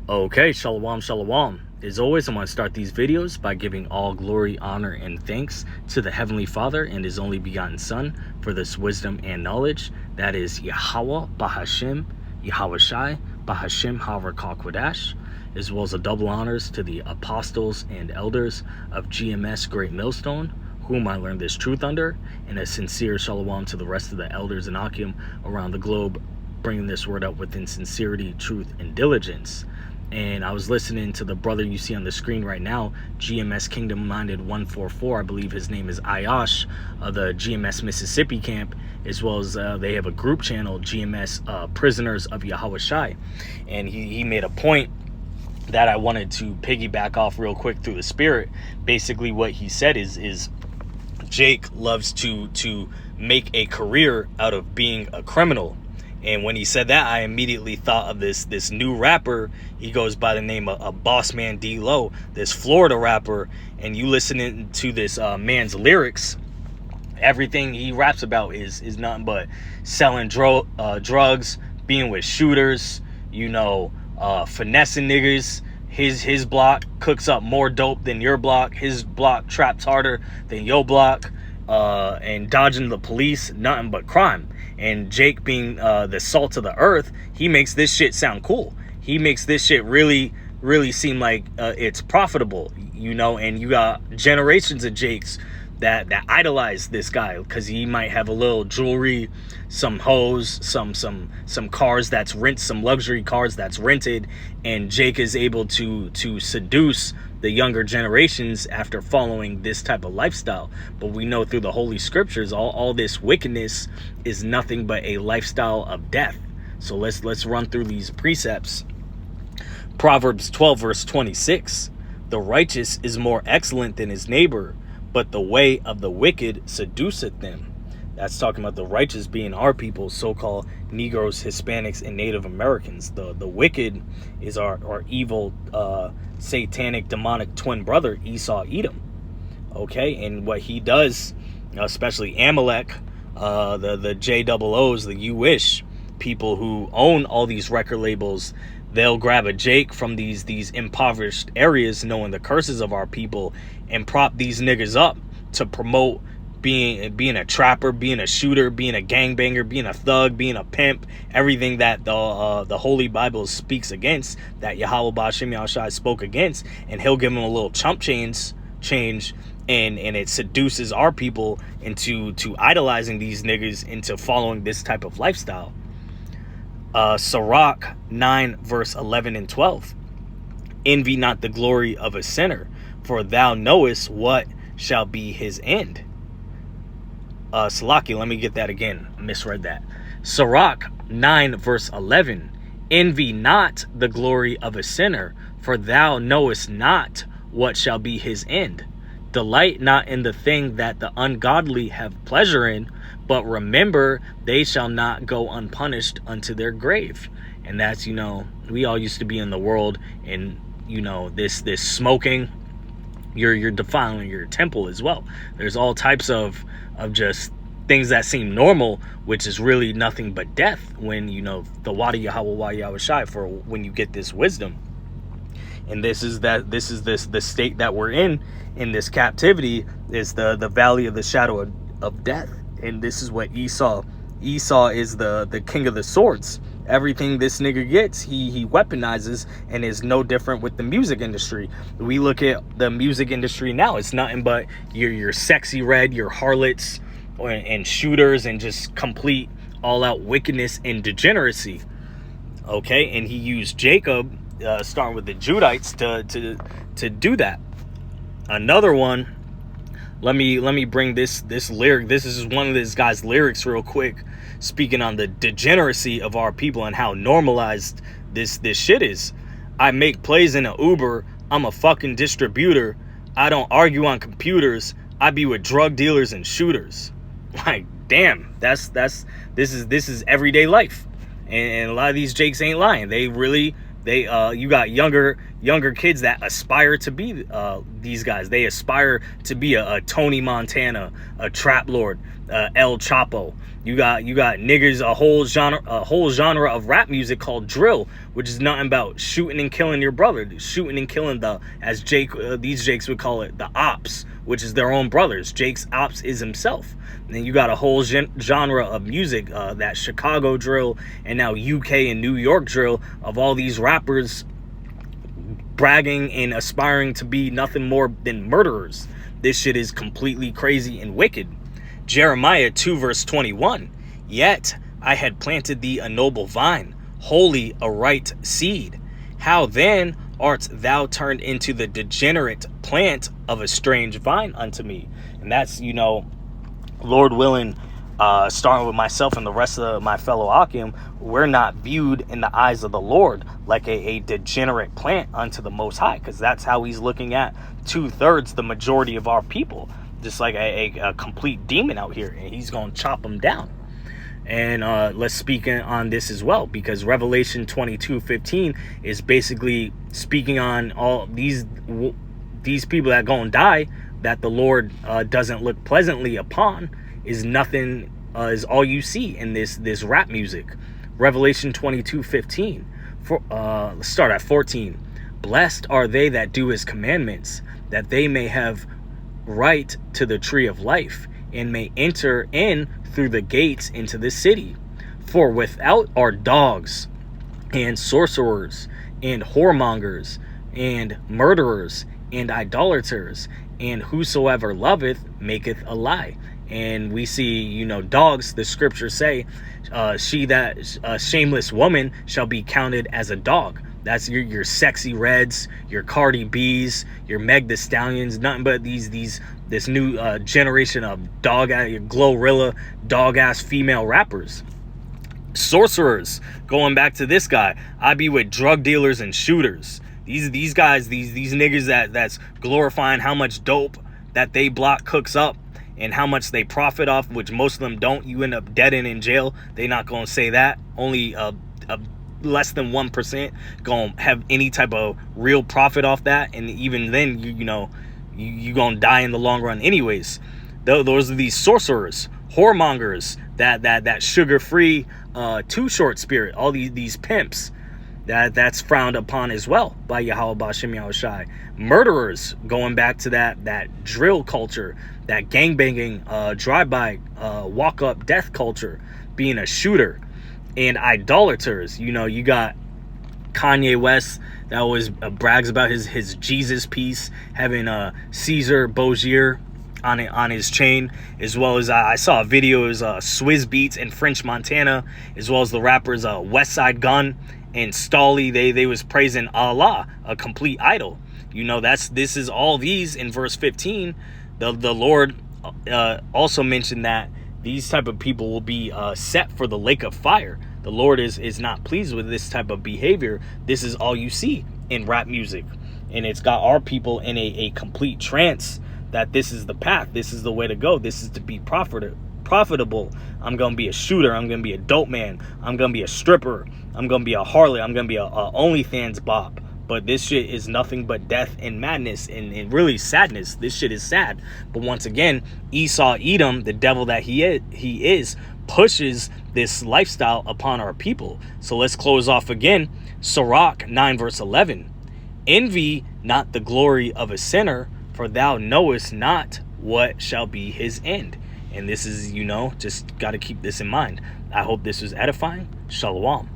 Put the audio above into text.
Okay, shalom, shalom. As always, I'm going to start these videos by giving all glory, honor, and thanks to the Heavenly Father and His only begotten Son for this wisdom and knowledge. That is Yahweh Bahashim, Yahweh Shai, Bahashim Havar, as well as a double honors to the apostles and elders of GMS Great Millstone, whom I learned this truth under, and a sincere shalom to the rest of the elders and Akim around the globe, bringing this word up within sincerity, truth, and diligence. And I was listening to the brother you see on the screen right now, GMS Kingdom Minded 144. I believe his name is Ayash, of the GMS Mississippi camp, as well as they have a group channel, GMS Prisoners of Yahweh Shai. And he made a point that I wanted to piggyback off real quick through the spirit. Basically what he said is Jake loves to make a career out of being a criminal. And when he said that, I immediately thought of this new rapper. He goes by the name of Boss Man D-Lo, this Florida rapper. And you listening to this man's lyrics, everything he raps about is nothing but selling drugs, being with shooters, finessing niggas. His block cooks up more dope than your block. His block traps harder than your block. And dodging the police, nothing but crime. And Jake, being the salt of the earth, he makes this shit sound cool. He makes this shit really seem like it's profitable, and you got generations of Jakes that idolize this guy because he might have a little jewelry, some hoes, some cars that's rent, some luxury cars that's rented, and Jake is able to seduce the younger generations after following this type of lifestyle. But we know through the holy scriptures, all this wickedness is nothing but a lifestyle of death. So let's run through these precepts. Proverbs 12 verse 26. The righteous is more excellent than his neighbor, but the way of the wicked seduceth them. That's talking about the righteous being our people, so-called Negroes, Hispanics, and Native Americans. The wicked is our evil, satanic, demonic twin brother, Esau, Edom. Okay, and what he does, especially Amalek, the JOOs, the You-ish people who own all these record labels, they'll grab a Jake from these impoverished areas, knowing the curses of our people, and prop these niggas up to promote being a trapper, being a shooter, being a gangbanger, being a thug, being a pimp, everything that the Holy Bible speaks against, that Yahweh Ba'Shem Yahushua spoke against, and he'll give them a little chump change, and it seduces our people into idolizing these niggas, into following this type of lifestyle. Sirach 9 verse 11 and 12. Envy not the glory of a sinner, for thou knowest what shall be his end. Salaki, let me get that again. I misread that. Sirach 9 verse 11. Envy not the glory of a sinner, for thou knowest not what shall be his end. Delight not in the thing that the ungodly have pleasure in, but remember they shall not go unpunished unto their grave. And that's, we all used to be in the world, and this smoking, you're defiling your temple as well. There's all types of just things that seem normal, which is really nothing but death when the Wadi Yahweh Yahweh Shai, for when you get this wisdom. And this is the state that we're in this captivity, is the valley of the shadow of death. And this is what Esau is the king of the swords. Everything this nigga gets, he weaponizes, and is no different with the music industry. We look at the music industry now, it's nothing but your sexy red, your harlots and shooters, and just complete all-out wickedness and degeneracy. Okay, and he used Jacob, starting with the Judites, to do that. Another one, let me bring this lyric. This is one of this guy's lyrics real quick, speaking on the degeneracy of our people and how normalized this shit is. I make plays in an Uber. I'm a fucking distributor. I don't argue on computers. I be with drug dealers and shooters. Like, damn, this is everyday life. And a lot of these Jakes ain't lying. You got younger younger kids that aspire to be these guys. They aspire to be a Tony Montana, a Trap Lord, El Chapo. You got niggers, a whole genre of rap music called drill, which is nothing about shooting and killing your brother, shooting and killing as these Jakes would call it, the ops, which is their own brothers. Jake's ops is himself. And then you got a whole genre of music, that Chicago drill and now UK and New York drill, of all these rappers bragging and aspiring to be nothing more than murderers. This shit is completely crazy and wicked. Jeremiah 2 verse 21, yet I had planted thee a noble vine, wholly a right seed. How then art thou turned into the degenerate plant of a strange vine unto me? And that's, Lord willing, starting with myself and the rest of my fellow Akim, we're not viewed in the eyes of the Lord like a degenerate plant unto the Most High, because that's how he's looking at 2/3 the majority of our people, just like a complete demon out here, and he's going to chop them down. And let's speak on this as well, because Revelation 22:15 is basically speaking on all these people that go and die, that the Lord doesn't look pleasantly upon, is nothing, is all you see in this rap music. Revelation 22:15. Let's start at 14. Blessed are they that do his commandments, that they may have right to the tree of life, and may enter in through the gates into the city. For without are dogs, and sorcerers, and whoremongers, and murderers, and idolaters, and whosoever loveth maketh a lie. And we see, dogs, the scriptures say, she that a shameless woman shall be counted as a dog. That's your Sexy Reds, your Cardi B's, your Meg Thee Stallions, nothing but this new generation of your Glorilla, dog-ass female rappers. Sorcerers, going back to this guy, I be with drug dealers and shooters. These guys, these niggas that's glorifying how much dope that they block cooks up and how much they profit off, which most of them don't. You end up dead and in jail. They not gonna say that. Only less than 1% gonna have any type of real profit off that, and even then, you gonna die in the long run anyways. Those are these sorcerers, whoremongers, that sugar-free, too short spirit. All these pimps. That's frowned upon as well by Yahweh Ba'Shem Yahushai. Murderers, going back to that drill culture, that gangbanging, drive-by, walk-up death culture, being a shooter. And idolaters, you got Kanye West that always brags about his Jesus piece, having Caesar Borgia on his chain, as well as I saw a video is Swizz Beatz and French Montana, as well as the rappers Westside Gun and Stolly. They was praising Allah, a complete idol. This is all these in verse 15. The Lord also mentioned that these type of people will be set for the lake of fire. The Lord is not pleased with this type of behavior. This is all you see in rap music, and it's got our people in a complete trance that this is the path, this is the way to go, this is to be profitable. I'm gonna be a shooter, I'm gonna be a dope man, I'm gonna be a stripper, I'm gonna be a harlot, I'm gonna be a OnlyFans bop. But this shit is nothing but death and madness and really sadness. This shit is sad. But once again, Esau Edom, the devil that he is, pushes this lifestyle upon our people. So let's close off again. Sirach 9 verse 11. Envy not the glory of a sinner, for thou knowest not what shall be his end. And this is, just got to keep this in mind. I hope this was edifying. Shalom.